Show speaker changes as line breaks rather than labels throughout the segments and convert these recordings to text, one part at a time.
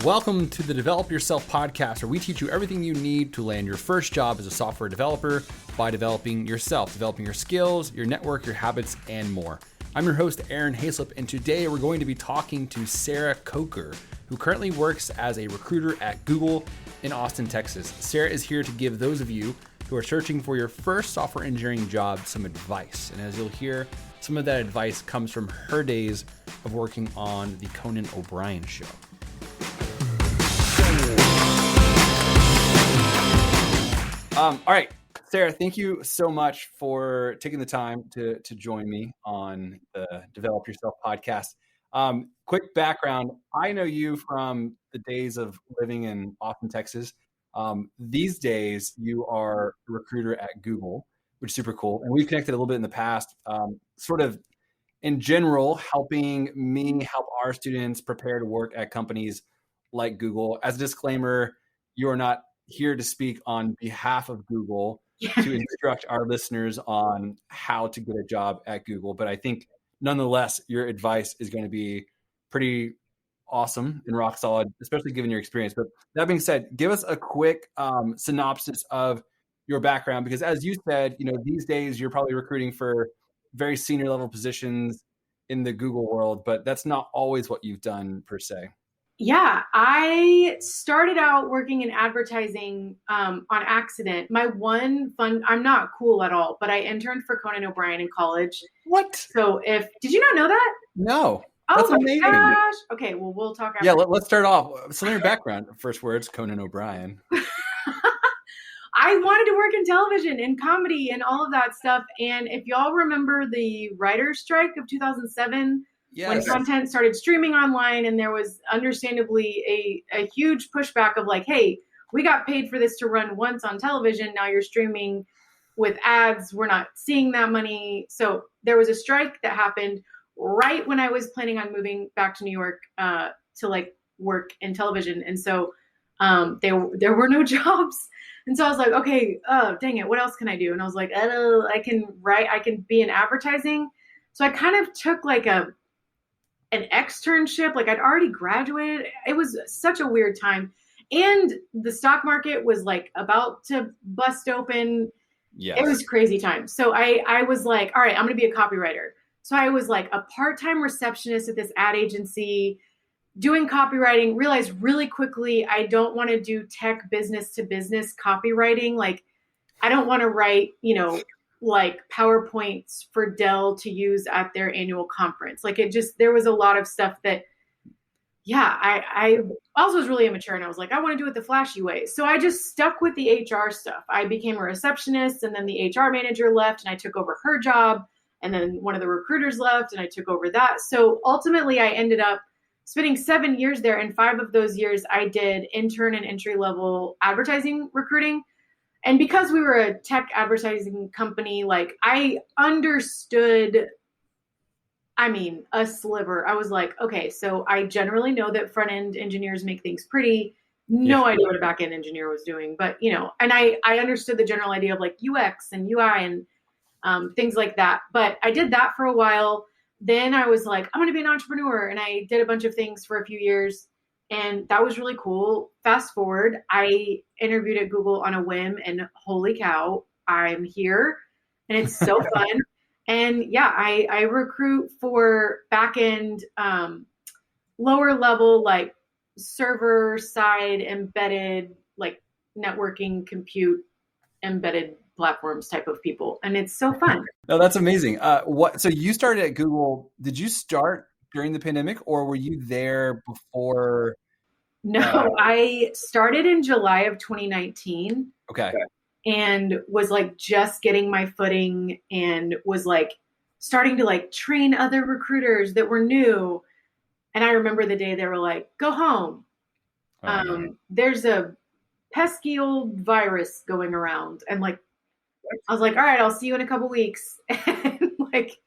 Welcome to the Develop Yourself podcast, where we teach you everything you need to land your first job as a software developer by developing yourself, developing your skills, your network, your habits, and more. I'm your host, Aaron Hayslip, and today we're going to be talking to Sarah Coker, who currently works as a recruiter at Google in Austin, Texas. Sarah is here to give those of you who are searching for your first software engineering job some advice. And as you'll hear, some of that advice comes from her days of working on the Conan O'Brien show. All right, Sarah, thank you so much for taking the time to join me on the Develop Yourself podcast. Quick background, I know you from the days of living in Austin, Texas. These days, you are a recruiter at Google, which is super cool. And we've connected a little bit in the past, sort of in general, helping me help our students prepare to work at companies like Google. As a disclaimer, you are not here to speak on behalf of Google to instruct our listeners on how to get a job at Google. But I think nonetheless, your advice is going to be pretty awesome and rock solid, especially given your experience. But that being said, give us a quick synopsis of your background, because as you said, these days you're probably recruiting for very senior level positions in the Google world, but that's not always what you've done per se.
Yeah, I started out working in advertising on accident. I'm not cool at all, but I interned for Conan O'Brien in college.
What?
So did you not know that?
No. That's amazing.
Gosh. Okay, well, we'll talk after.
Yeah, let's start off. So in your background, first words, Conan O'Brien.
I wanted to work in television and comedy and all of that stuff. And if y'all remember the writer's strike of 2007, yes, when content started streaming online, and there was understandably a huge pushback of like, hey, we got paid for this to run once on television. Now you're streaming with ads. We're not seeing that money. So there was a strike that happened right when I was planning on moving back to New York to like work in television. And so there were no jobs. And so I was like, okay, dang it, what else can I do? And I was like, oh, I can write, I can be in advertising. So I kind of took like an externship. Like I'd already graduated. It was such a weird time. And the stock market was like about to bust open. Yes. It was crazy time. So I was like, all right, I'm going to be a copywriter. So I was like a part-time receptionist at this ad agency doing copywriting, realized really quickly I don't want to do tech business to business copywriting. Like I don't want to write, like PowerPoints for Dell to use at their annual conference. Like there was a lot of stuff that, I also was really immature, and I was like, I want to do it the flashy way. So I just stuck with the HR stuff. I became a receptionist, and then the HR manager left and I took over her job. And then one of the recruiters left and I took over that. So ultimately I ended up spending 7 years there. And 5 of those years I did intern and entry level advertising recruiting. And because we were a tech advertising company, like I understood, a sliver. I was like, okay, so I generally know that front end engineers make things pretty. No idea what a back end engineer was doing, but and I understood the general idea of like UX and UI and things like that. But I did that for a while. Then I was like, I'm going to be an entrepreneur. And I did a bunch of things for a few years. And that was really cool. Fast forward, I interviewed at Google on a whim, and holy cow, I'm here. And it's so fun. And I recruit for back end, lower level, like server side embedded, like networking, compute embedded platforms type of people. And it's so fun.
No, that's amazing. So you started at Google. Did you start during the pandemic, or were you there before?
No, I started in July of 2019.
Okay.
And was like just getting my footing, and was like starting to like train other recruiters that were new. And I remember the day they were like, go home. There's a pesky old virus going around. And like, I was like, all right, I'll see you in a couple weeks. And like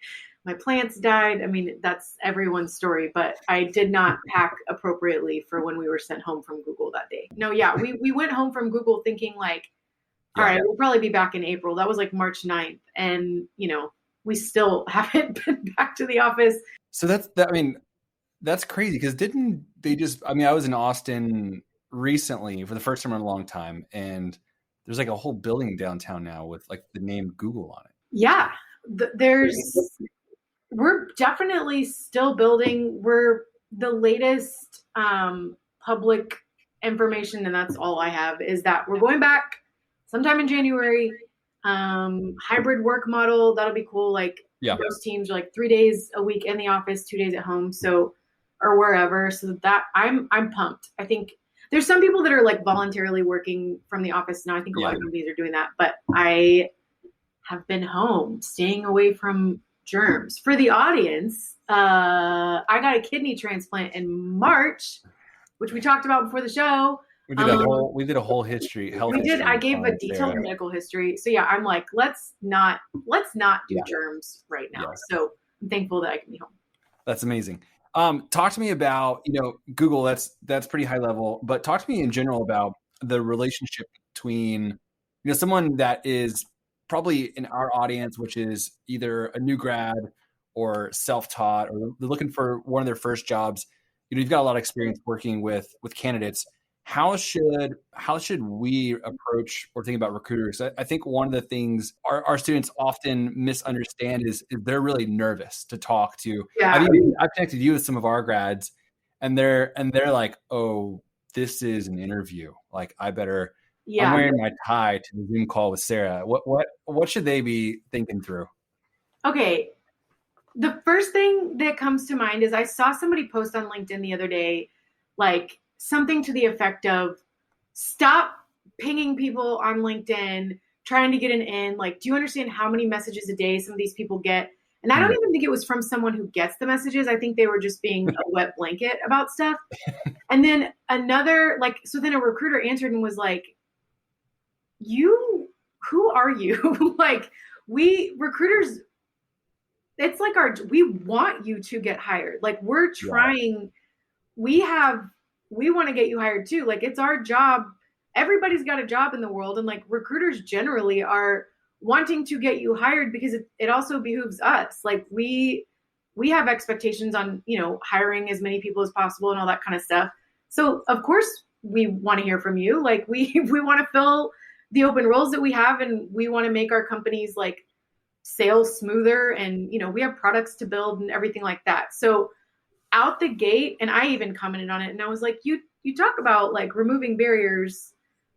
my plants died. That's everyone's story, but I did not pack appropriately for when we were sent home from Google that day. No, we went home from Google thinking like, all right, we'll probably be back in April. That was like March 9th. And, we still haven't been back to the office.
So That's crazy because didn't they just? I mean, I was in Austin recently for the first time in a long time, and there's like a whole building downtown now with like the name Google on it.
Yeah, we're definitely still building. We're the latest public information, and that's all I have, is that we're going back sometime in January. Hybrid work model, that'll be cool. Like those teams are like 3 days a week in the office, 2 days at home, so or wherever. So that I'm pumped. I think there's some people that are like voluntarily working from the office now. I think a lot of companies are doing that, but I have been home, staying away from germs. For the audience, I got a kidney transplant in March, which we talked about before the show.
We did a whole history.
We did. I gave a detailed medical history. So yeah, I'm like, let's not do germs right now. So I'm thankful that I can be home.
That's amazing. Talk to me about, Google. That's pretty high level, but talk to me in general about the relationship between, someone that is probably in our audience, which is either a new grad or self-taught, or they're looking for one of their first jobs. You've got a lot of experience working with candidates. How should we approach or think about recruiters? I think one of the things our students often misunderstand is they're really nervous to talk to. Yeah. I've connected you with some of our grads, and they're like, oh, this is an interview. Like I'm wearing my tie to the Zoom call with Sarah. What should they be thinking through?
Okay. The first thing that comes to mind is I saw somebody post on LinkedIn the other day, like something to the effect of, stop pinging people on LinkedIn, trying to get an in. Like, do you understand how many messages a day some of these people get? And I don't even think it was from someone who gets the messages. I think they were just being a wet blanket about stuff. And then so then a recruiter answered and was like, who are you? Like, we recruiters, it's like we want you to get hired. Like we're trying, we want to get you hired too. Like it's our job. Everybody's got a job in the world. And like recruiters generally are wanting to get you hired because it also behooves us. Like we have expectations on, hiring as many people as possible and all that kind of stuff. So of course we want to hear from you. Like we want to fill the open roles that we have, and we want to make our companies like sales smoother, and we have products to build and everything like that. So out the gate, and I even commented on it, and I was like, you talk about like removing barriers,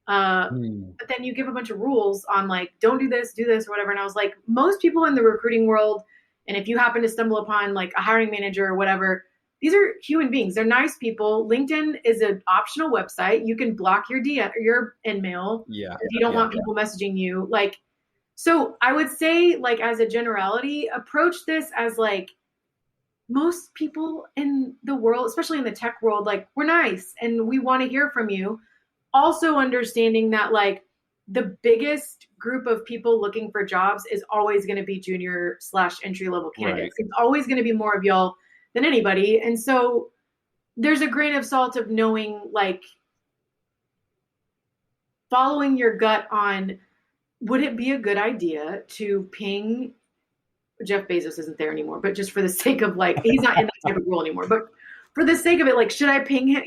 but then you give a bunch of rules on like, don't do this, or whatever. And I was like, most people in the recruiting world, and if you happen to stumble upon like a hiring manager or whatever, these are human beings. They're nice people. LinkedIn is an optional website. You can block your DM or your InMail if you don't want people messaging you. Like, so I would say, like, as a generality, approach this as like most people in the world, especially in the tech world, like we're nice and we want to hear from you. Also understanding that like the biggest group of people looking for jobs is always going to be junior / entry level candidates. Right. It's always going to be more of y'all than anybody. And so there's a grain of salt of knowing, like, following your gut on, would it be a good idea to ping Jeff Bezos? Isn't there anymore, but just for the sake of like, he's not in that type of role anymore, but for the sake of it, like, should I ping him,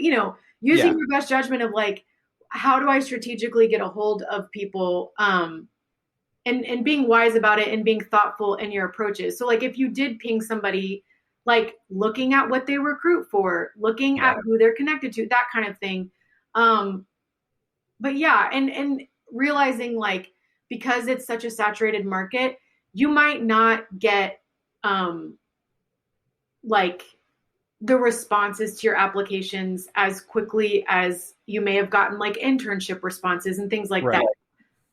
using your best judgment of like, how do I strategically get a hold of people, and being wise about it and being thoughtful in your approaches. So like if you did ping somebody, like looking at what they recruit for, looking at who they're connected to, that kind of thing. But yeah, and realizing like, because it's such a saturated market, you might not get like the responses to your applications as quickly as you may have gotten like internship responses and things like that.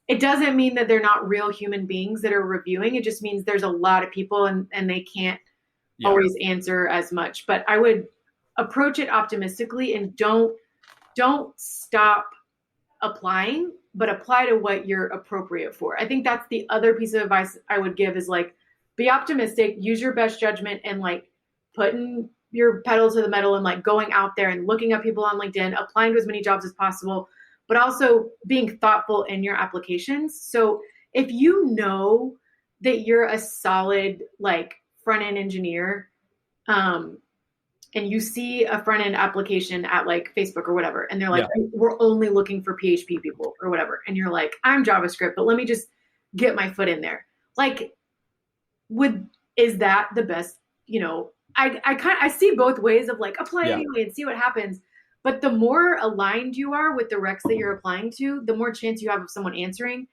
It doesn't mean that they're not real human beings that are reviewing. It just means there's a lot of people and they can't always answer as much. But I would approach it optimistically and don't stop applying, but apply to what you're appropriate for. I think that's the other piece of advice I would give is like, be optimistic, use your best judgment, and like putting your pedal to the metal and like going out there and looking up people on LinkedIn, applying to as many jobs as possible, but also being thoughtful in your applications. So if you know that you're a solid like front-end engineer, and and you see a front end application at like Facebook or whatever, and they're like, we're only looking for PHP people or whatever. And you're like, I'm JavaScript, but let me just get my foot in there. Like, is that the best, I see both ways of like apply anyway and see what happens. But the more aligned you are with the recs that you're applying to, the more chance you have of someone answering.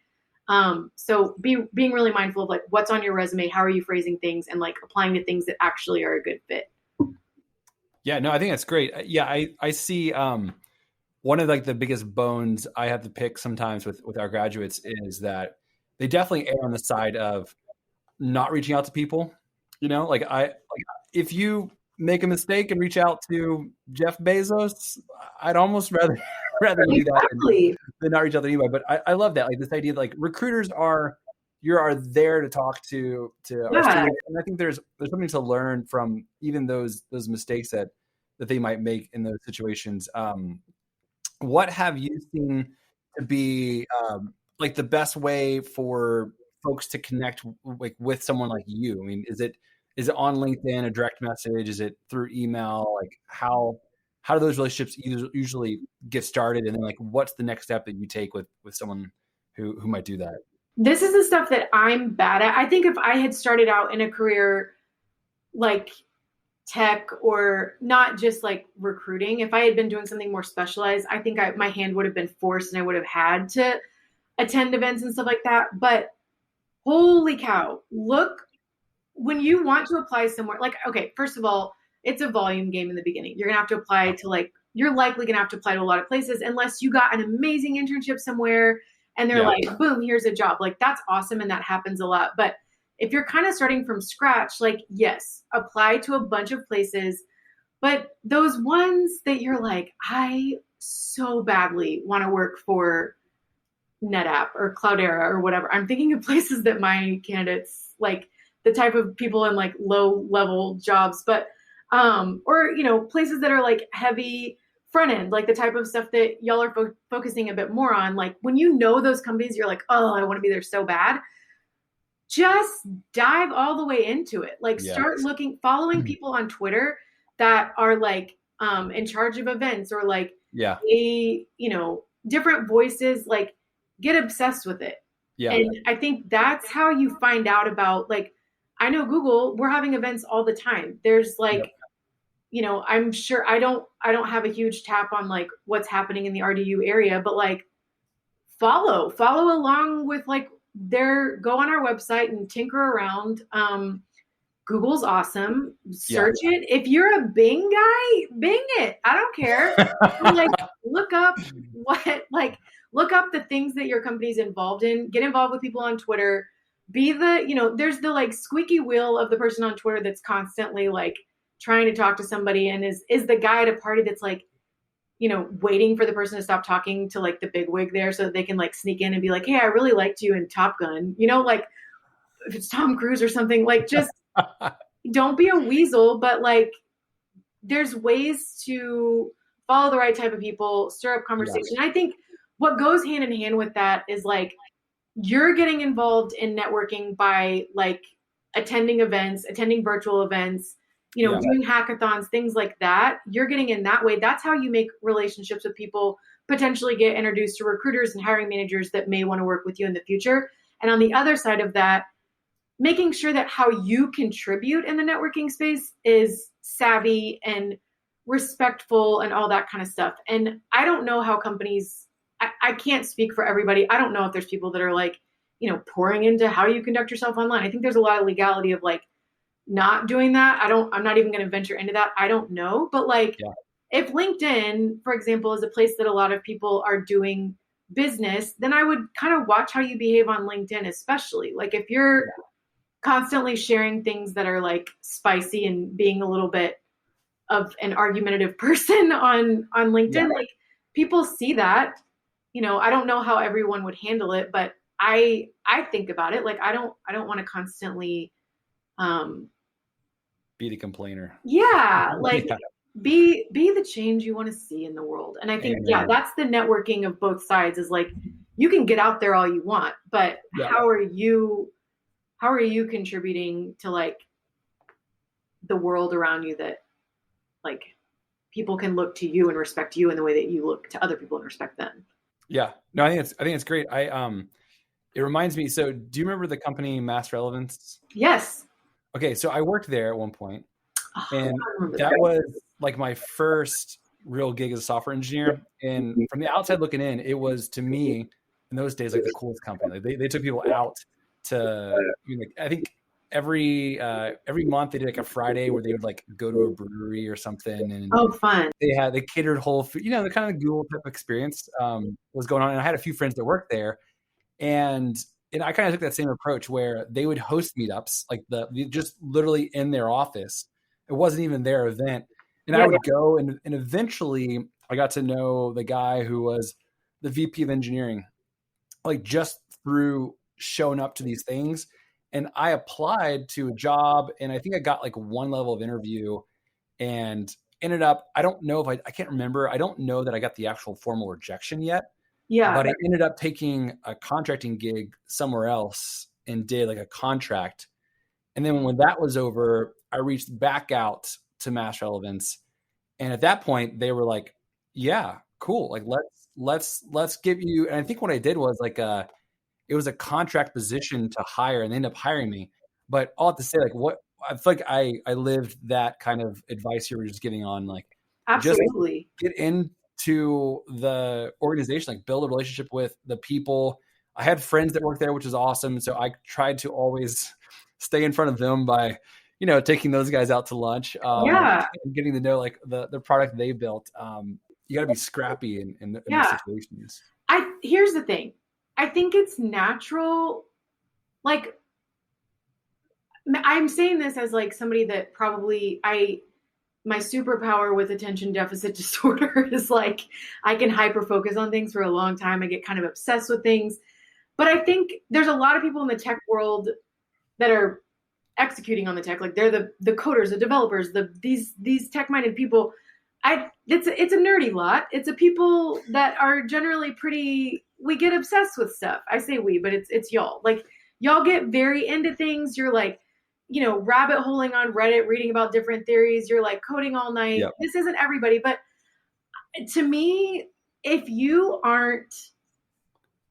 So being really mindful of like what's on your resume, how are you phrasing things, and like applying to things that actually are a good fit.
Yeah, no, I think that's great. Yeah, I see one of like the biggest bones I have to pick sometimes with our graduates is that they definitely err on the side of not reaching out to people. If you make a mistake and reach out to Jeff Bezos, I'd almost rather do that than not reach out to anybody. But I love that, like this idea that like recruiters are there to talk to our students, and I think there's something to learn from even those mistakes that they might make in those situations. What have you seen to be like the best way for folks to connect like with someone like you? I mean, is it on LinkedIn, a direct message? Is it through email? Like how do those relationships usually get started? And then like, what's the next step that you take with someone who might do that?
This is the stuff that I'm bad at. I think if I had started out in a career like tech or not just like recruiting, if I had been doing something more specialized, I think my hand would have been forced and I would have had to attend events and stuff like that. But holy cow, look, when you want to apply somewhere, like, okay, first of all, it's a volume game in the beginning. You're going to have to apply to you're likely going to have to apply to a lot of places unless you got an amazing internship somewhere and they're like, boom, here's a job. Like, that's awesome. And that happens a lot. But if you're kind of starting from scratch, like, yes, apply to a bunch of places. But those ones that you're like, I so badly want to work for NetApp or Cloudera or whatever. I'm thinking of places that my candidates, like the type of people in like low level jobs, but, or, places that are like heavy front end, like the type of stuff that y'all are focusing a bit more on. Like when you know those companies, you're like, oh, I want to be there so bad. Just dive all the way into it. Like start following people on Twitter that are like in charge of events or like different voices, like get obsessed with it. Yeah. And I think that's how you find out about, like, I know Google, we're having events all the time. There's like, I'm sure I don't have a huge tap on like what's happening in the RDU area, but like follow along with like go on our website and tinker around. Google's awesome. Search it. If you're a Bing guy, Bing it. I don't care. Like look up the things that your company's involved in. Get involved with people on Twitter. Be there's the like squeaky wheel of the person on Twitter that's constantly like trying to talk to somebody and is the guy at a party that's like, waiting for the person to stop talking to like the bigwig there so that they can like sneak in and be like, hey, I really liked you in Top Gun, like if it's Tom Cruise or something, like just don't be a weasel, but like there's ways to follow the right type of people, stir up conversation. I think what goes hand in hand with that is like you're getting involved in networking by like attending events, attending virtual events, doing hackathons, things like that. You're getting in that way. That's how you make relationships with people, potentially get introduced to recruiters and hiring managers that may want to work with you in the future. And on the other side of that, making sure that how you contribute in the networking space is savvy and respectful and all that kind of stuff. And I don't know how companies, I can't speak for everybody. I don't know if there's people that are like, pouring into how you conduct yourself online. I think there's a lot of legality of like not doing that. I'm not even going to venture into that. I don't know. But like if LinkedIn, for example, is a place that a lot of people are doing business, then I would kind of watch how you behave on LinkedIn, especially like if you're constantly sharing things that are like spicy and being a little bit of an argumentative person on LinkedIn, like people see that, I don't know how everyone would handle it, but I think about it. Like, I don't want to constantly,
be the complainer.
Yeah. Like be the change you want to see in the world. And I think, that's the networking of both sides is like, you can get out there all you want, but how are you contributing to like the world around you that like people can look to you and respect you in the way that you look to other people and respect them.
Yeah, no, I think it's great. It reminds me. So do you remember the company Mass Relevance?
Yes.
Okay. So I worked there at one point, and that was like my first real gig as a software engineer. And from the outside looking in, it was, to me in those days, like the coolest company. Like they took people out to, I think every month they did like a Friday where they would like go to a brewery or something. And
fun.
They catered whole food, the kind of Google type experience was going on. And I had a few friends that worked there, and I kind of took that same approach where they would host meetups, like just literally in their office. It wasn't even their event. And I would go, and eventually I got to know the guy who was the VP of engineering, like just through showing up to these things. And I applied to a job, and I think I got like one level of interview, and ended up, I don't know if I can't remember. I don't know that I got the actual formal rejection yet.
Yeah.
But I ended up taking a contracting gig somewhere else and did like a contract. And then when that was over, I reached back out to Mass Relevance. And at that point they were like, yeah, cool. Like let's give you, and I think what I did was like it was a contract position to hire, and they ended up hiring me. But all I have to say, like, what I feel like I lived that kind of advice you were just giving on, like,
absolutely
just get into the organization, like build a relationship with the people. I had friends that worked there, which is awesome. So I tried to always stay in front of them by, taking those guys out to lunch, and getting to know like the product they built. You got to be scrappy in those situations.
Here's the thing. I think it's natural. Like, I'm saying this as like somebody that probably my superpower with attention deficit disorder is like, I can hyper focus on things for a long time. I get kind of obsessed with things, but I think there's a lot of people in the tech world that are executing on the tech. Like they're the coders, the developers, these tech-minded people. It's a nerdy lot. It's a people that are generally we get obsessed with stuff. I say we, but it's y'all. Like y'all get very into things. You're like, rabbit holing on Reddit, reading about different theories. You're like coding all night. Yep. This isn't everybody, but to me, if you're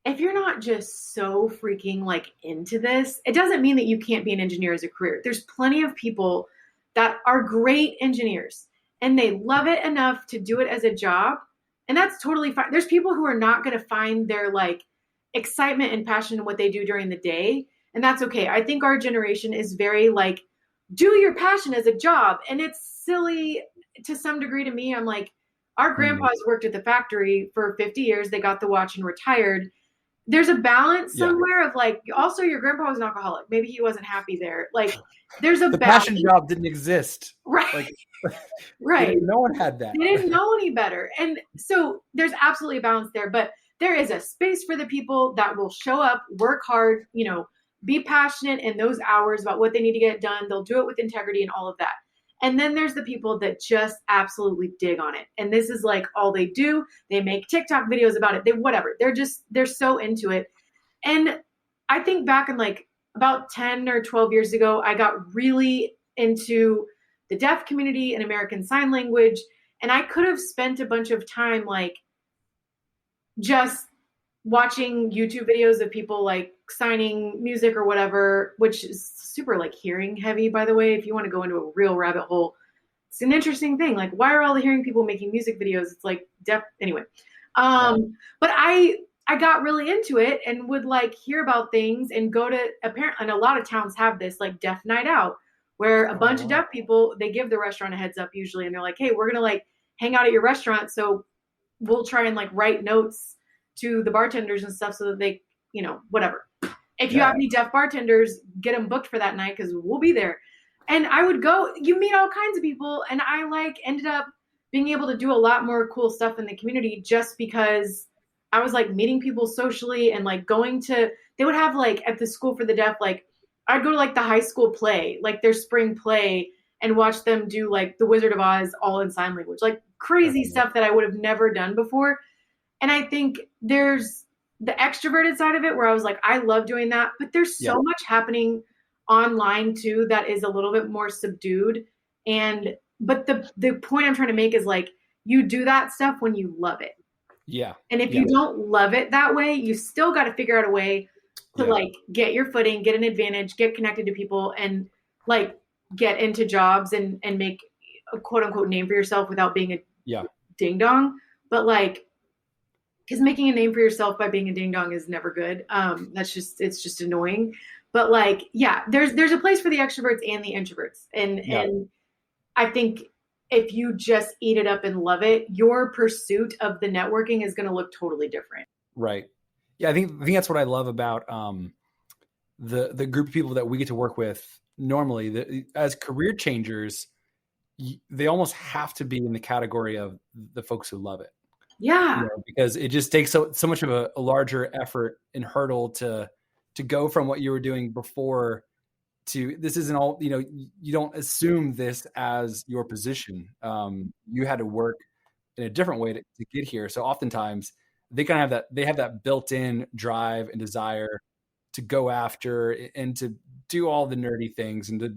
not just so freaking like into this, it doesn't mean that you can't be an engineer as a career. There's plenty of people that are great engineers and they love it enough to do it as a job. And that's totally fine. There's people who are not going to find their like excitement and passion in what they do during the day. And that's okay. I think our generation is very like, do your passion as a job. And it's silly to some degree to me. I'm like, our grandpas worked at the factory for 50 years. They got the watch and retired. There's a balance somewhere of like, also your grandpa was an alcoholic. Maybe he wasn't happy there. Like there's a balance.
Passion job didn't exist.
Right.
Like,
right.
No one had that.
They didn't know any better. And so there's absolutely a balance there, but there is a space for the people that will show up, work hard, be passionate in those hours about what they need to get done. They'll do it with integrity and all of that. And then there's the people that just absolutely dig on it. And this is like all they do. They make TikTok videos about it. They're so into it. And I think back in like about 10 or 12 years ago, I got really into the deaf community and American Sign Language. And I could have spent a bunch of time like just watching YouTube videos of people like signing music or whatever, which is super like hearing heavy, by the way. If you want to go into a real rabbit hole, it's an interesting thing. Like, why are all the hearing people making music videos? It's like deaf anyway. But I got really into it and would like hear about things and go to and a lot of towns have this like deaf night out where a bunch of deaf people, they give the restaurant a heads up usually. And they're like, hey, we're going to like hang out at your restaurant. So we'll try and like write notes to the bartenders and stuff so that they, whatever. If you have any deaf bartenders, get them booked for that night because we'll be there. And I would go, you meet all kinds of people. And I like ended up being able to do a lot more cool stuff in the community just because I was like meeting people socially and like they would have like at the school for the deaf, like I'd go to like the high school play, like their spring play and watch them do like the Wizard of Oz all in sign language, like crazy stuff that I would have never done before. And I think there's the extroverted side of it where I was like, I love doing that, but there's so much happening online too that is a little bit more subdued. And but the point I'm trying to make is like, you do that stuff when you love it.
Yeah.
And if you don't love it that way, you still got to figure out a way to like get your footing, get an advantage, get connected to people, and like get into jobs and make a quote unquote name for yourself without being a ding dong. But like, because making a name for yourself by being a ding dong is never good. It's just annoying. But like, there's a place for the extroverts and the introverts. And I think if you just eat it up and love it, your pursuit of the networking is going to look totally different.
Right. Yeah. I think that's what I love about the group of people that we get to work with normally. As career changers, they almost have to be in the category of the folks who love it.
Yeah.
Because it just takes so much of a larger effort and hurdle to go from what you were doing before to this isn't all, you don't assume this as your position. You had to work in a different way to get here. So oftentimes they kind of have that built-in drive and desire to go after and to do all the nerdy things and to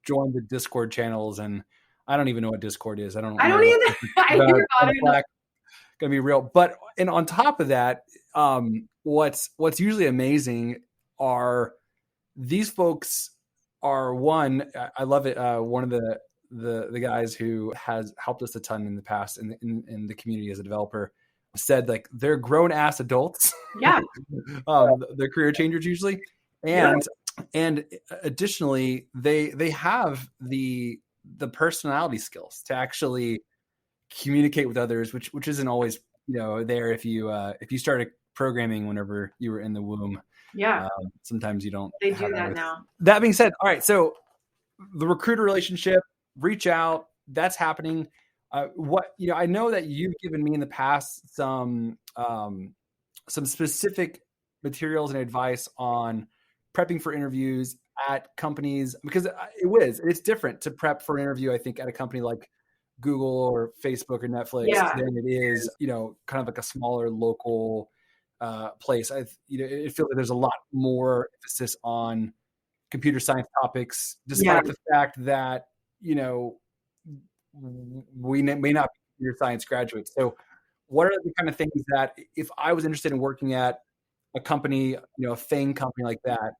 join the Discord channels. And I don't even know what Discord is. I don't either. I hear about it. Gonna be real. But and on top of that, what's usually amazing are these folks are one. I love it. One of the guys who has helped us a ton in the past in the community as a developer said like they're grown ass adults.
Yeah.
They're career changers usually, and additionally they have the personality skills to actually communicate with others, which isn't always there if you started programming whenever you were in the womb. Sometimes you don't.
They do that now.
That being said, all right, so the recruiter relationship, reach out, that's happening. I know that you've given me in the past some specific materials and advice on prepping for interviews at companies, because it's different to prep for an interview, I think, at a company like Google or Facebook or Netflix than it is, kind of like a smaller local place. It feels like there's a lot more emphasis on computer science topics, despite the fact that, we may not be computer science graduates. So what are the kind of things that if I was interested in working at a company, a FANG company like that,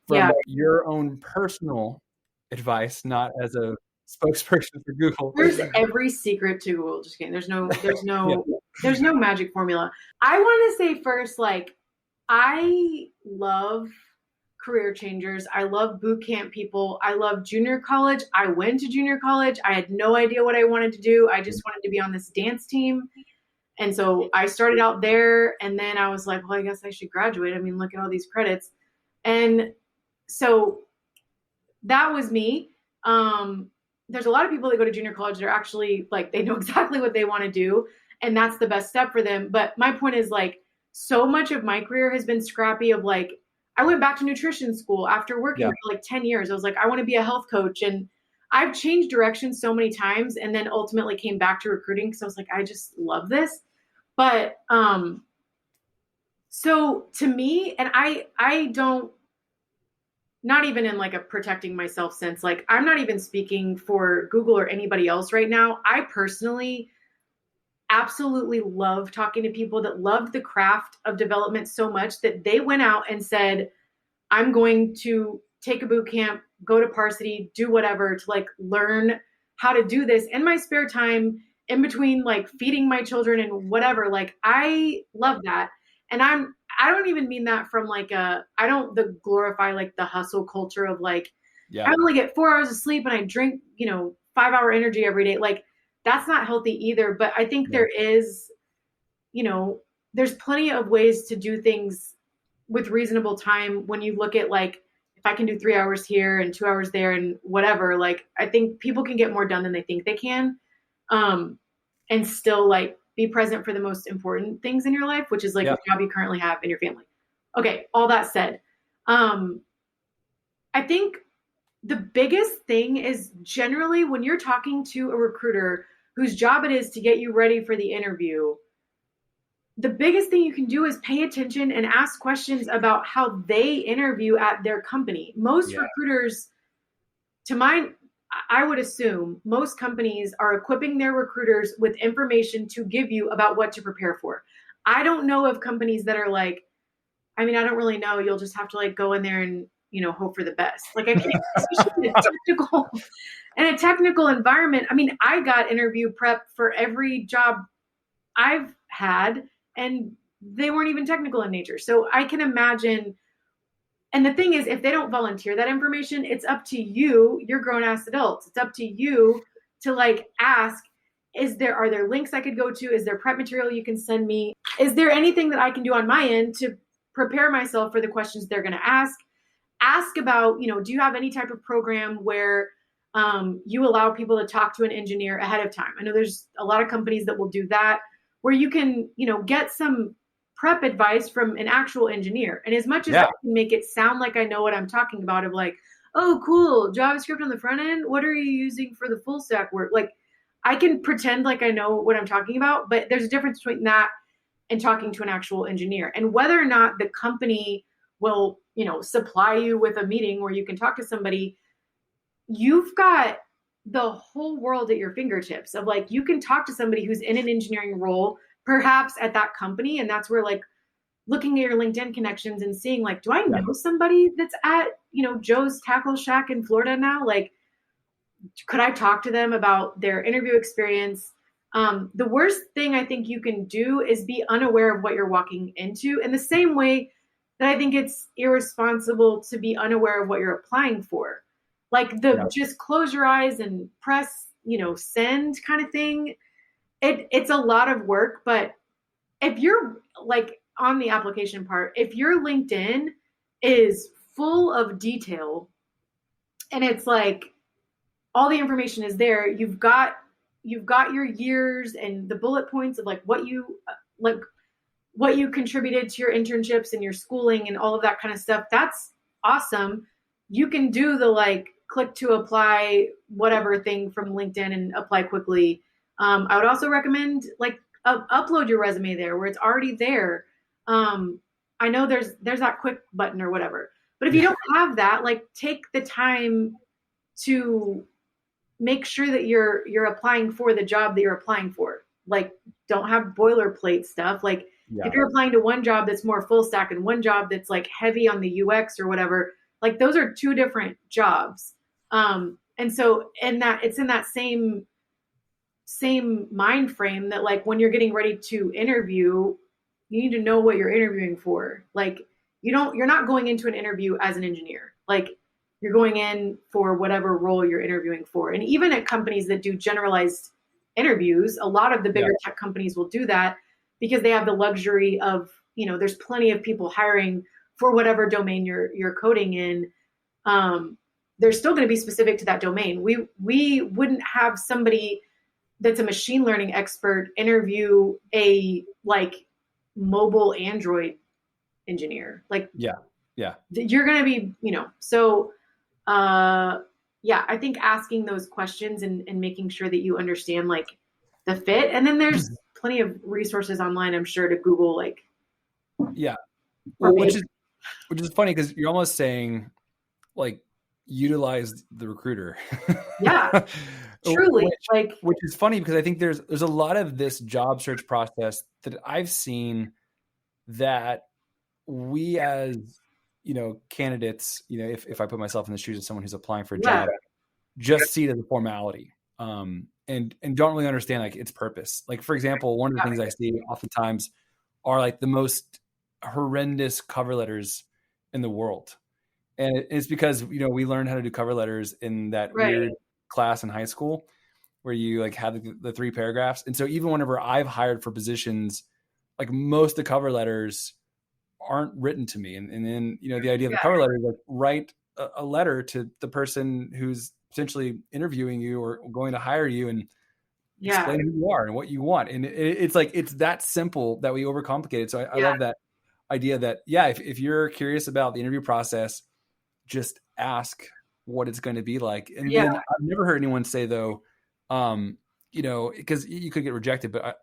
from your own personal advice, not as a spokesperson for Google.
There's every secret to Google. Just kidding. There's no there's no magic formula. I want to say first, like, I love career changers. I love boot camp people. I love junior college. I went to junior college. I had no idea what I wanted to do. I just wanted to be on this dance team. And so I started out there, and then I was like, well, I guess I should graduate. I mean, look at all these credits. And so that was me. There's a lot of people that go to junior college that are actually like, they know exactly what they want to do, and that's the best step for them. But my point is, like, so much of my career has been scrappy of like, I went back to nutrition school after working for like 10 years. I was like, I want to be a health coach. And I've changed directions so many times, and then ultimately came back to recruiting because I was like, I just love this. But so to me, and I don't, not even in like a protecting myself sense, like I'm not even speaking for Google or anybody else right now. I personally absolutely love talking to people that loved the craft of development so much that they went out and said, I'm going to take a boot camp, go to Parsity, do whatever to like learn how to do this in my spare time in between like feeding my children and whatever. Like, I love that. And I don't even mean that from like I don't glorify like the hustle culture of like, I only get 4 hours of sleep and I drink, 5-hour energy every day. Like, that's not healthy either. But I think there is, there's plenty of ways to do things with reasonable time. When you look at like, if I can do 3 hours here and 2 hours there and whatever, like, I think people can get more done than they think they can. And still like be present for the most important things in your life, which is like the job you currently have and your family. Okay. All that said, I think the biggest thing is generally when you're talking to a recruiter whose job it is to get you ready for the interview, the biggest thing you can do is pay attention and ask questions about how they interview at their company. Most recruiters, to my I would assume most companies are equipping their recruiters with information to give you about what to prepare for. I don't know of companies that are like, I mean, I don't really know. You'll just have to like go in there and, hope for the best. Like I can't, especially in a technical environment. I mean, I got interview prep for every job I've had, and they weren't even technical in nature. So I can imagine. And the thing is, if they don't volunteer that information, it's up to you. You're grown ass adults. It's up to you to like ask, are there links I could go to? Is there prep material you can send me? Is there anything that I can do on my end to prepare myself for the questions they're going to ask? Ask about, do you have any type of program where you allow people to talk to an engineer ahead of time? I know there's a lot of companies that will do that, where you can, get some prep advice from an actual engineer. And as much as I can make it sound like I know what I'm talking about, of like, oh, cool, JavaScript on the front end, what are you using for the full stack work? Like, I can pretend like I know what I'm talking about, but there's a difference between that and talking to an actual engineer. And whether or not the company will, supply you with a meeting where you can talk to somebody, you've got the whole world at your fingertips of like, you can talk to somebody who's in an engineering role, perhaps at that company. And that's where like looking at your LinkedIn connections and seeing like, do I know somebody that's at, Joe's Tackle Shack in Florida now? Like, could I talk to them about their interview experience? The worst thing I think you can do is be unaware of what you're walking into, in the same way that I think it's irresponsible to be unaware of what you're applying for. Like just close your eyes and press, send kind of thing. It's a lot of work, but if you're like on the application part, if your LinkedIn is full of detail and it's like all the information is there, you've got your years and the bullet points of like what you contributed to your internships and your schooling and all of that kind of stuff. That's awesome. You can do the like click to apply whatever thing from LinkedIn and apply quickly. I would also recommend like upload your resume there where it's already there. I know there's that quick button or whatever, but if you don't have that, like take the time to make sure that you're applying for the job that you're applying for. Like, don't have boilerplate stuff. Like if you're applying to one job that's more full stack and one job that's like heavy on the UX or whatever, like those are two different jobs. And so it's in that same mind frame that like when you're getting ready to interview, you need to know what you're interviewing for. Like you're not going into an interview as an engineer. Like you're going in for whatever role you're interviewing for. And even at companies that do generalized interviews, a lot of the bigger tech companies will do that because they have the luxury of, there's plenty of people hiring for whatever domain you're coding in. They're still going to be specific to that domain. We wouldn't have somebody that's a machine learning expert interview a like mobile Android engineer. Like, you're going to be, so, I think asking those questions and making sure that you understand like the fit. And then there's plenty of resources online, I'm sure, to Google, like,
which is funny because you're almost saying like utilize the recruiter.
Truly.
Which is funny because I think there's a lot of this job search process that I've seen that we as, candidates, if I put myself in the shoes of someone who's applying for a job, just see it as a formality. And don't really understand like its purpose. Like, for example, one of the things I see oftentimes are like the most horrendous cover letters in the world. And it's because, we learned how to do cover letters in that weird class in high school where you like have the 3 paragraphs. And so even whenever I've hired for positions, like most of the cover letters aren't written to me. And then, the idea of the cover letter is like write a letter to the person who's potentially interviewing you or going to hire you and explain who you are and what you want. And it's like, it's that simple that we overcomplicate it. So I love that idea that, if you're curious about the interview process, just ask what it's going to be like. And then I've never heard anyone say though, because you could get rejected, but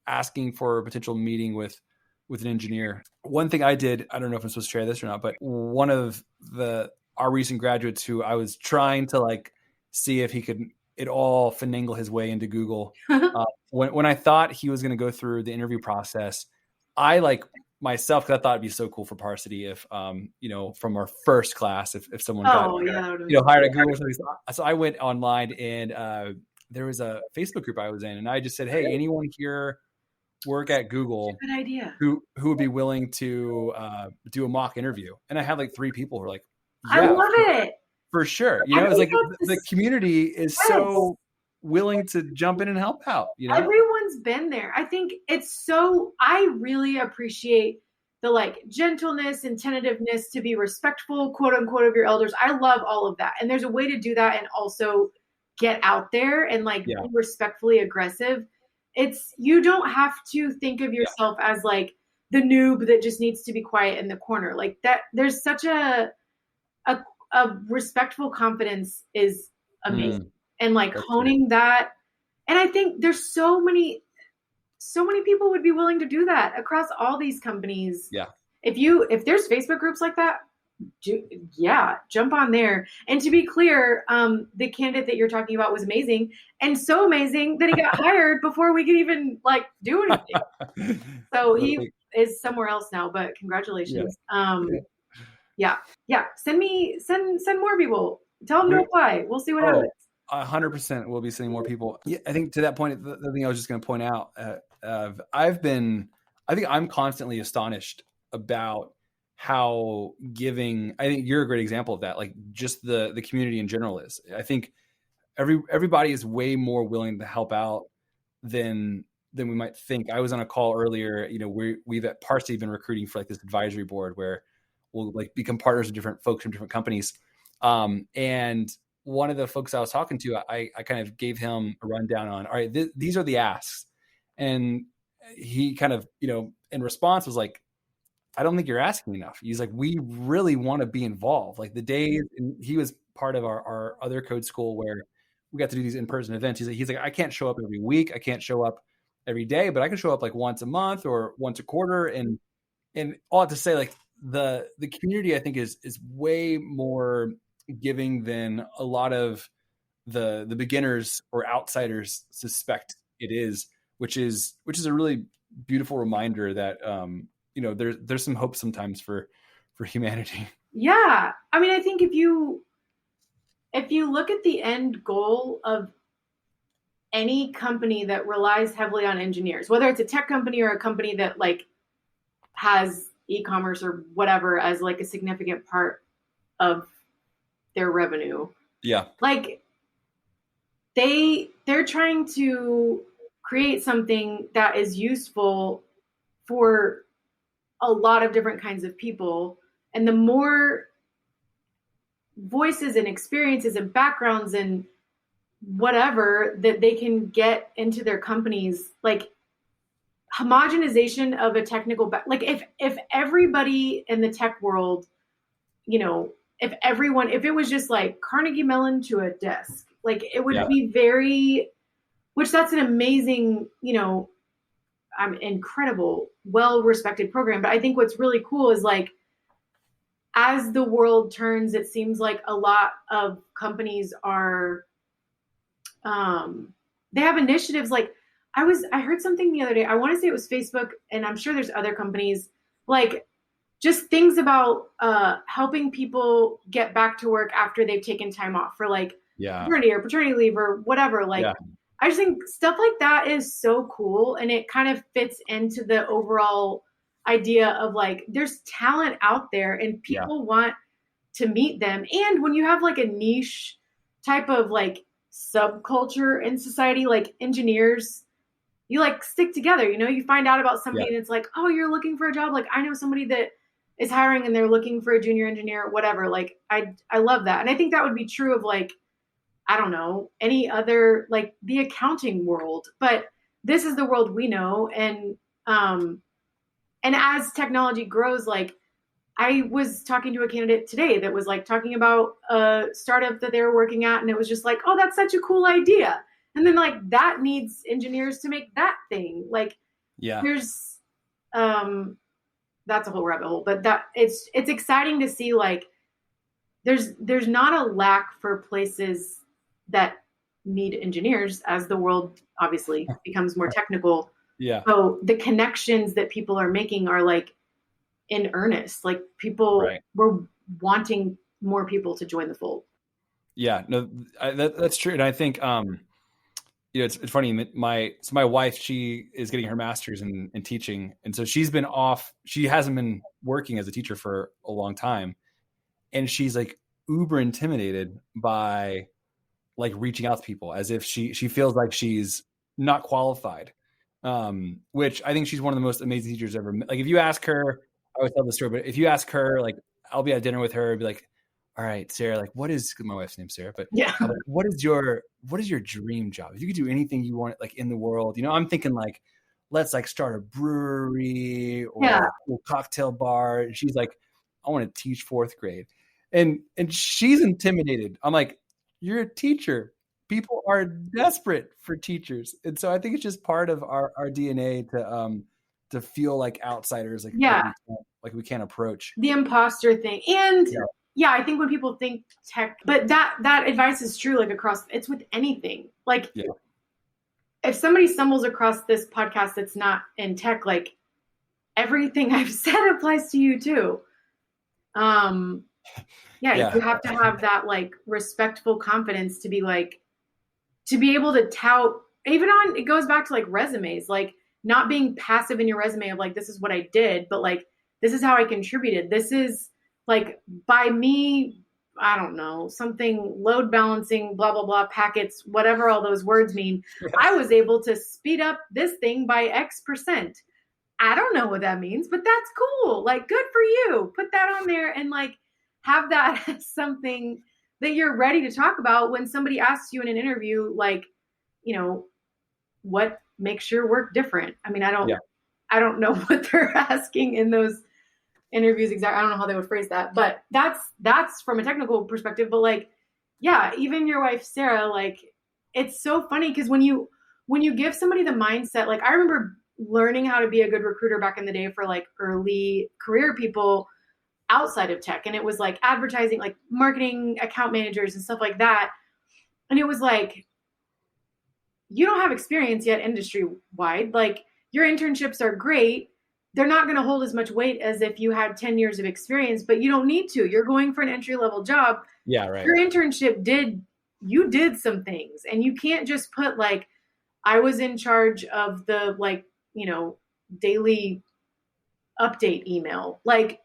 asking for a potential meeting with an engineer. One thing I did, I don't know if I'm supposed to share this or not, but one of our recent graduates who I was trying to like see if he could at all finagle his way into Google. When I thought he was going to go through the interview process, I myself, because I thought it'd be so cool for Parsity if, from our first class, if someone got hired at Google. So I went online and there was a Facebook group I was in, and I just said, "Hey, anyone here work at Google?
Good idea.
Who would be willing to do a mock interview?" And I had 3 people who were like,
"Yeah, I love it
for sure." It's like the community is so willing to jump in and help out.
Everyone's been there. I think I really appreciate the gentleness and tentativeness to be respectful, quote unquote, of your elders. I love all of that. And there's a way to do that and also get out there and be respectfully aggressive. You don't have to think of yourself as the noob that just needs to be quiet in the corner. That there's such a respectful confidence is amazing. And honing that. And I think there's so many people would be willing to do that across all these companies.
Yeah.
If there's Facebook groups like that, jump on there. And to be clear, the candidate that you're talking about was amazing, and so amazing that he got hired before we could even do anything. So he is somewhere else now, but congratulations. Yeah. Send more people. Tell them to apply. We'll see what happens.
100% we'll be sending more people. Yeah, I think to that point, the thing I was just going to point out, I think I'm constantly astonished about how giving. I think you're a great example of that. Just the community in general is. I think everybody is way more willing to help out than we might think. I was on a call earlier. We've at Parsity been recruiting for this advisory board where we'll become partners with different folks from different companies. And one of the folks I was talking to, I kind of gave him a rundown on, all right, these are the asks. And he kind of, in response was like, I don't think you're asking enough. He's like, we really want to be involved. The days, and he was part of our other code school where we got to do these in-person events. He's like, I can't show up every week. I can't show up every day, but I can show up once a month or once a quarter. And all to say, the community, I think is way more giving than a lot of the beginners or outsiders suspect it is, which is a really beautiful reminder that there's some hope sometimes for humanity.
Yeah. I mean, I think if you look at the end goal of any company that relies heavily on engineers, whether it's a tech company or a company that has e-commerce or whatever as a significant part of their revenue.
Yeah.
They're trying to create something that is useful for a lot of different kinds of people. And the more voices and experiences and backgrounds and whatever that they can get into their companies, homogenization of a technical if everybody in the tech world, if it was just Carnegie Mellon to a desk, it would be very, which that's an amazing, incredible, well-respected program. But I think what's really cool is as the world turns, it seems like a lot of companies are, they have initiatives. I heard something the other day, I want to say it was Facebook, and I'm sure there's other companies, just things about helping people get back to work after they've taken time off for maternity or paternity leave or whatever. I just think stuff like that is so cool. And it kind of fits into the overall idea of there's talent out there and people want to meet them. And when you have a niche type of subculture in society, engineers, you stick together, you find out about somebody and it's oh, you're looking for a job. I know somebody that is hiring and they're looking for a junior engineer or whatever. I love that. And I think that would be true of I don't know, any other, the accounting world, but this is the world we know. And as technology grows, I was talking to a candidate today that was talking about a startup that they were working at. And it was just oh, that's such a cool idea. And then that needs engineers to make that thing. There's, that's a whole rabbit hole, but that it's exciting to see there's not a lack for places that need engineers as the world obviously becomes more technical.
Yeah.
So the connections that people are making are like in earnest. Like people were wanting more people to join the fold.
Yeah, no, that's true. And I think, it's funny. My wife, she is getting her master's in teaching. And so she's been off. She hasn't been working as a teacher for a long time. And she's like uber intimidated by like reaching out to people as if she feels like she's not qualified. Which I think she's one of the most amazing teachers ever. Like if you ask her, I always tell the story, but if you ask her, like I'll be at dinner with her and be like, all right, Sarah, like what is, my wife's name Sarah, but
yeah,
like, what is your dream job? If you could do anything you want, like in the world, I'm thinking like, let's like start a brewery or a cocktail bar. And she's like, I want to teach fourth grade. And she's intimidated. I'm like, you're a teacher. People are desperate for teachers. And so I think it's just part of our DNA to feel like outsiders, like we can't approach.
The imposter thing. And I think when people think tech, but that advice is true, like across, it's with anything. Like if somebody stumbles across this podcast that's not in tech, like everything I've said applies to you too. You have to have that like respectful confidence to be like, to be able to tout, even on, it goes back to like resumes, like not being passive in your resume of like, this is what I did, but like, this is how I contributed. This is like by me, I don't know, something load balancing, blah, blah, blah, packets, whatever all those words mean. I was able to speed up this thing by X%. I don't know what that means, but that's cool. Like, good for you. Put that on there and like have that as something that you're ready to talk about when somebody asks you in an interview, like, what makes your work different? I mean, I don't know what they're asking in those interviews exactly. I don't know how they would phrase that, but that's from a technical perspective. But like, even your wife, Sarah, like, it's so funny because when you give somebody the mindset, like I remember learning how to be a good recruiter back in the day for like early career people outside of tech. And it was like advertising, like marketing, account managers and stuff like that. And it was like, you don't have experience yet industry wide. Like your internships are great. They're not going to hold as much weight as if you had 10 years of experience, but you don't need to. You're going for an entry-level job.
Yeah, right.
Your internship you did some things, and you can't just put like, I was in charge of the like, daily update email. Like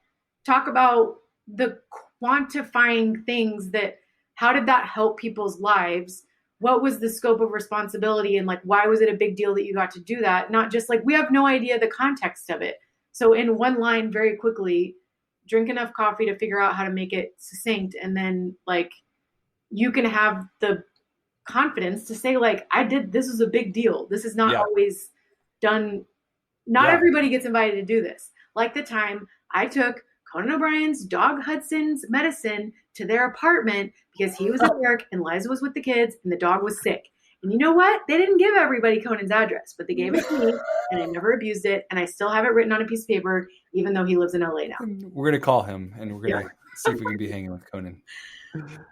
talk about the quantifying things that, how did that help people's lives? What was the scope of responsibility? And like, why was it a big deal that you got to do that? Not just like, we have no idea the context of it. So in one line, very quickly, drink enough coffee to figure out how to make it succinct. And then like, you can have the confidence to say like, this is a big deal. This is not always done. Not everybody gets invited to do this. Like the time I took Conan O'Brien's dog Hudson's medicine to their apartment because he was at work and Liza was with the kids and the dog was sick. And you know what? They didn't give everybody Conan's address, but they gave it to me and I never abused it. And I still have it written on a piece of paper, even though he lives in LA now.
We're going to call him and we're going to see if we can be hanging with Conan.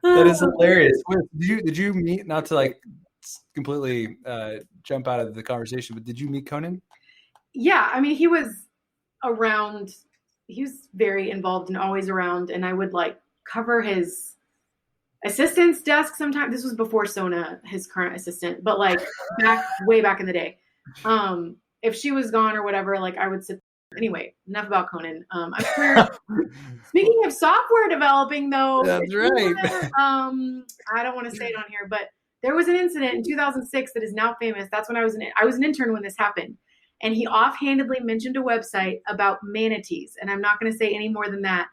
That is hilarious. Did you meet, not to like completely jump out of the conversation, but did you meet Conan?
Yeah. I mean, he was around. He was very involved and always around. And I would like cover his assistant's desk sometimes. This was before Sona, his current assistant, but like way back in the day. If she was gone or whatever, like I would sit. Anyway, enough about Conan. I'm sure. Speaking of software developing, though,
that's right.
I don't want to say it on here, but there was an incident in 2006 that is now famous. That's when I was an intern when this happened. And he offhandedly mentioned a website about manatees. And I'm not going to say any more than that.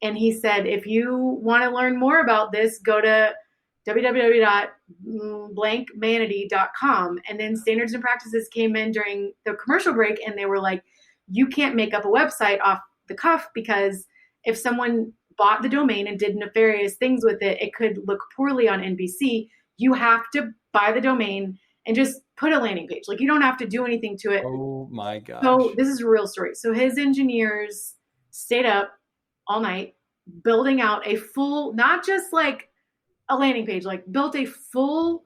And he said, if you want to learn more about this, go to www.blankmanatee.com. And then Standards and Practices came in during the commercial break. And they were like, you can't make up a website off the cuff because if someone bought the domain and did nefarious things with it, it could look poorly on NBC. You have to buy the domain and just put a landing page. Like you don't have to do anything to it.
Oh my gosh.
So this is a real story. So his engineers stayed up all night building out a full, not just like a landing page, like built a full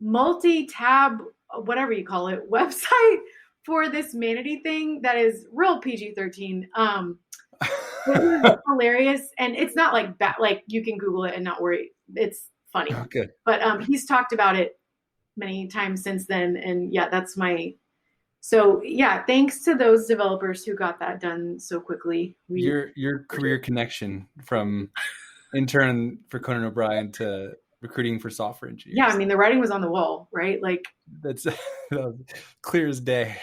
multi-tab, whatever you call it, website for this manatee thing that is real PG-13. It was hilarious, and it's not like bad. Like you can Google it and not worry. It's funny.
Oh, good.
But he's talked about it many times since then, and yeah, that's my. So yeah, thanks to those developers who got that done so quickly.
Your career connection from intern for Conan O'Brien to recruiting for software engineers.
Yeah, I mean the writing was on the wall, right? Like
that's clear as day.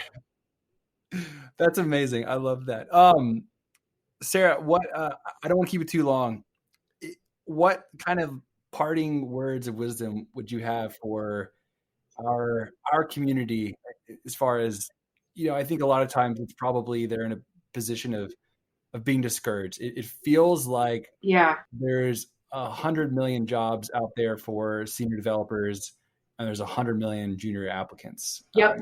That's amazing. I love that. Sarah, what I don't want to keep it too long. What kind of parting words of wisdom would you have for our community, as far as, I think a lot of times it's probably they're in a position of being discouraged. It feels like there's 100 million jobs out there for senior developers, and there's 100 million junior applicants.
Yep.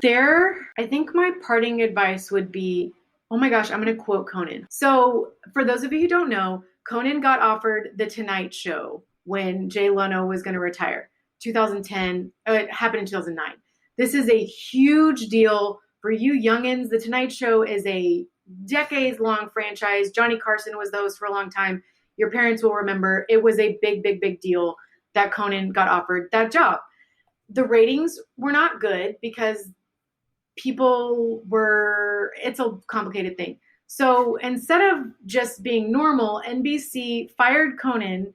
I think my parting advice would be, oh my gosh, I'm going to quote Conan. So for those of you who don't know, Conan got offered The Tonight Show when Jay Leno was going to retire. 2010, it happened in 2009. This is a huge deal for you youngins. The Tonight Show is a decades-long franchise. Johnny Carson was the host for a long time. Your parents will remember. It was a big, big, big deal that Conan got offered that job. The ratings were not good because it's a complicated thing. So instead of just being normal, NBC fired Conan,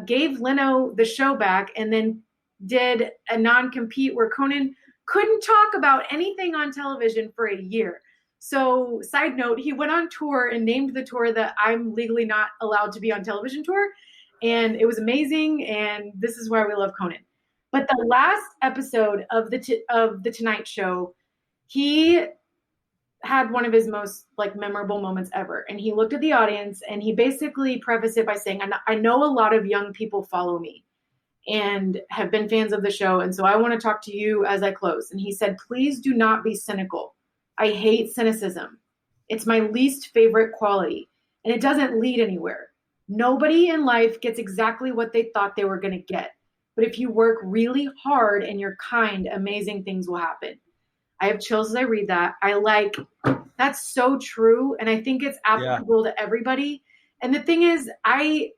gave Leno the show back, and then did a non-compete where Conan couldn't talk about anything on television for a year. So side note, he went on tour and named the tour the I'm legally not allowed to be on television tour. And it was amazing. And this is why we love Conan. But the last episode of the Tonight Show, he had one of his most memorable moments ever. And he looked at the audience and he basically prefaced it by saying, I know a lot of young people follow me and have been fans of the show. And so I want to talk to you as I close. And he said, please do not be cynical. I hate cynicism. It's my least favorite quality, and it doesn't lead anywhere. Nobody in life gets exactly what they thought they were going to get. But if you work really hard and you're kind, amazing things will happen. I have chills as I read that. That's so true. And I think it's applicable to everybody. And the thing is, I'm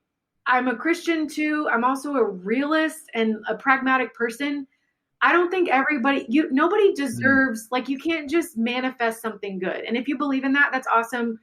a Christian too. I'm also a realist and a pragmatic person. I don't think nobody deserves, you can't just manifest something good. And if you believe in that, that's awesome.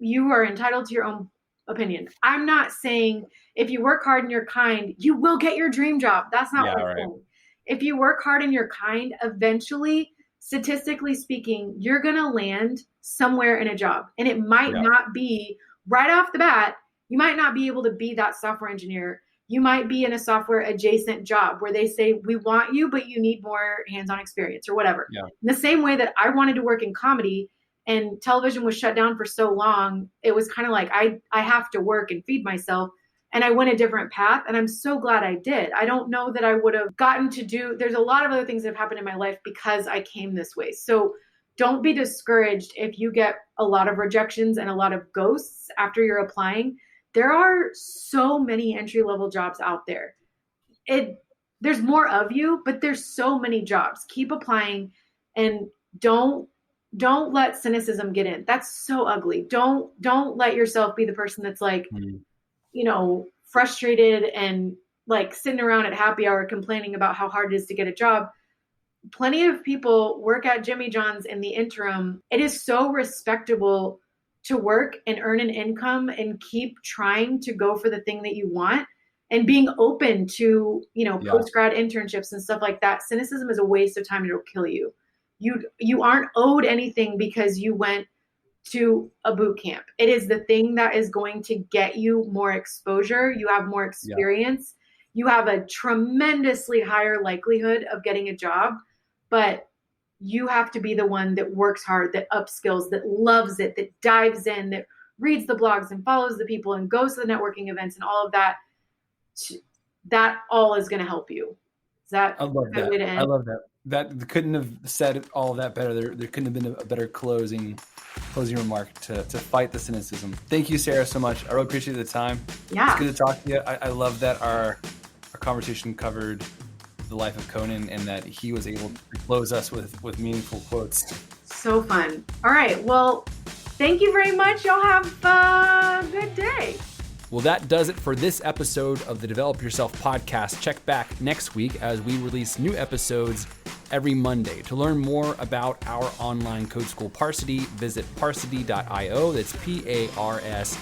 You are entitled to your own opinion. I'm not saying if you work hard and you're kind, you will get your dream job. That's not what I'm saying. If you work hard and you're kind, eventually, statistically speaking, you're going to land somewhere in a job. And it might not be right off the bat. You might not be able to be that software engineer. You might be in a software adjacent job where they say, we want you, but you need more hands-on experience or whatever. Yeah. In the same way that I wanted to work in comedy and television was shut down for so long, it was kind of like, I have to work and feed myself. And I went a different path, and I'm so glad I did. I don't know that I would have gotten to there's a lot of other things that have happened in my life because I came this way. So don't be discouraged if you get a lot of rejections and a lot of ghosts after you're applying. There are so many entry-level jobs out there. There's more of you, but there's so many jobs. Keep applying, and don't let cynicism get in. That's so ugly. Don't let yourself be the person that's frustrated and sitting around at happy hour complaining about how hard it is to get a job. Plenty of people work at Jimmy John's in the interim. It is so respectable to work and earn an income and keep trying to go for the thing that you want and being open to, post-grad internships and stuff like that. Cynicism is a waste of time and it'll kill you. You aren't owed anything because you went to a boot camp. It is the thing that is going to get you more exposure. You have more experience. You have a tremendously higher likelihood of getting a job, but you have to be the one that works hard, that upskills, that loves it, that dives in, that reads the blogs and follows the people and goes to the networking events and all of that. That all is going to help you. Is that
I love that. Way to end? I love that. That couldn't have said all of that better. There couldn't have been a better closing remark to fight the cynicism. Thank you, Sarah, so much. I really appreciate the time.
Yeah.
It's good to talk to you. I love that our our conversation covered the life of Conan and that he was able to close us with meaningful quotes.
So fun. All right. Well, thank you very much. Y'all have a good day.
Well, that does it for this episode of the Develop Yourself podcast. Check back next week as we release new episodes every Monday. To learn more about our online code school Parsity, visit parsity.io. That's PARSITY.io.